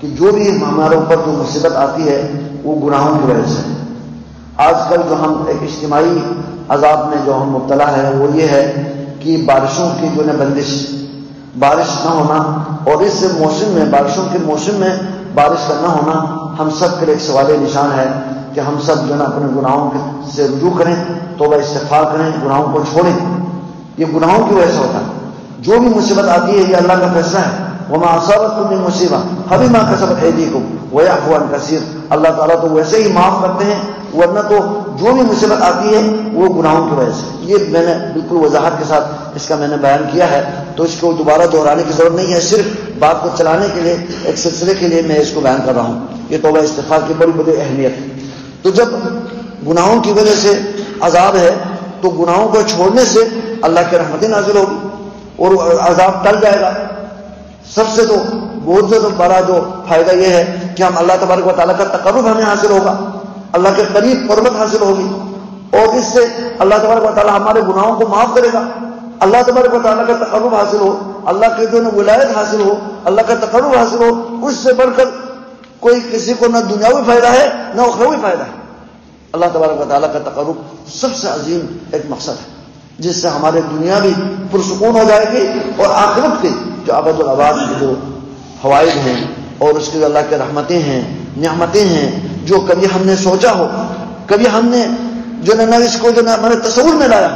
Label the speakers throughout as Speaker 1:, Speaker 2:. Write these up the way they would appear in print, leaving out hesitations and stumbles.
Speaker 1: کہ جو بھی ہمارے اوپر جو مصیبت آتی ہے وہ گناہوں کی وجہ سے۔ آج کل جو ہم ایک اجتماعی عذاب میں جو ہم مبتلا ہے وہ یہ ہے کہ بارشوں کی جو ہے بندش، بارش نہ ہونا، اور اس موسم میں، بارشوں کے موسم میں بارش کا نہ ہونا ہم سب کے لیے ایک سوال نشان ہے کہ ہم سب جو ہے اپنے گناہوں سے رجوع کریں، توبہ استغفار کریں، گناہوں کو چھوڑیں۔ یہ گناہوں کی وجہ سے ہوتا ہے۔ جو بھی مصیبت آتی ہے یہ اللہ کا فیصلہ ہے۔ وما اصابتکم من مصیبہ فبما کسبت ایدیکم ویعفو عن کثیر۔ اللہ تعالیٰ تو ویسے ہی معاف کرتے ہیں، ورنہ تو جو بھی مصیبت آتی ہے وہ گناہوں کی وجہ سے۔ یہ میں نے بالکل وضاحت کے ساتھ اس کا میں نے بیان کیا ہے، تو اس کو دوبارہ دہرانے کی ضرورت نہیں ہے، صرف بات کو چلانے کے لیے، ایک سلسلے کے لیے میں اس کو بیان کر رہا ہوں۔ یہ توبہ استغفار کی بڑی بڑی اہمیت ہے۔ تو جب گناہوں کی وجہ سے عذاب ہے تو گناہوں کو چھوڑنے سے اللہ کی رحمتیں نازل ہوگی اور عذاب ٹل جائے گا۔ سب سے تو بہت زیادہ بڑا جو فائدہ یہ ہے کہ ہم اللہ تبارک و تعالیٰ کا تقرب ہمیں حاصل ہوگا، اللہ کے قریب قربت حاصل ہوگی، اور اس سے اللہ تبارک و تعالیٰ ہمارے گناہوں کو معاف کرے گا۔ اللہ تبارک و تعالیٰ کا تقرب حاصل ہو، اللہ کے جو ولایت حاصل ہو، اللہ کا تقرب حاصل ہو، اس سے بڑھ کر کوئی کسی کو نہ دنیاوی فائدہ ہے نہ اخروی فائدہ ہے۔ اللہ تبارک و تعالیٰ کا تقرب سب سے عظیم ایک مقصد ہے، جس سے ہمارے دنیا بھی پرسکون ہو جائے گی، اور آخرت کے جو ابد الآباد کی جو فوائد ہیں اور اس کے جو اللہ کی رحمتیں ہیں، نعمتیں ہیں، جو کبھی ہم نے سوچا ہو، کبھی ہم نے جو نہ اس کو جو نہ ہمارے تصور میں لایا،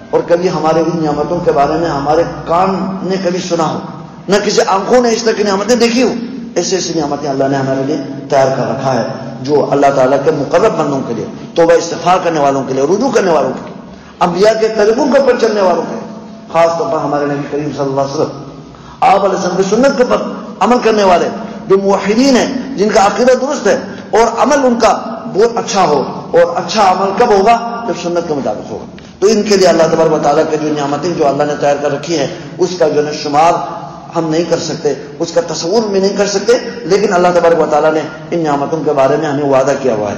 Speaker 1: اور کبھی ہمارے ان نعمتوں کے بارے میں ہمارے کان نے کبھی سنا ہو، نہ کسی آنکھوں نے اس طرح کی نعمتیں دیکھی ہو، ایسی ایسی نعمتیں اللہ نے ہمارے لیے تیار کر رکھا ہے، جو اللہ تعالیٰ کے مقرب بندوں کے لیے، توبہ استغفار کرنے والوں کے لیے، رجوع کرنے والوں کے لیے، انبیاء کے طریقوں کے اوپر چلنے والوں کے لیے، خاص طور پر ہمارے نبی کریم صلی اللہ علیہ وسلم، آپ علیہ السلام کی سنت کے اوپر عمل کرنے والے جو موحدین ہیں، جن کا عقیدہ درست ہے اور عمل ان کا بہت اچھا ہو، اور اچھا عمل کب ہوگا؟ جب سنت کے مطابق ہوگا۔ تو ان کے لیے اللہ تبارک و تعالیٰ کے جو نعمتیں جو اللہ نے تیار کر رکھی ہے، اس کا جو ہے شمار ہم نہیں کر سکتے، اس کا تصور بھی نہیں کر سکتے، لیکن اللہ تبارک و تعالیٰ نے ان نعمتوں کے بارے میں ہمیں وعدہ کیا ہوا ہے۔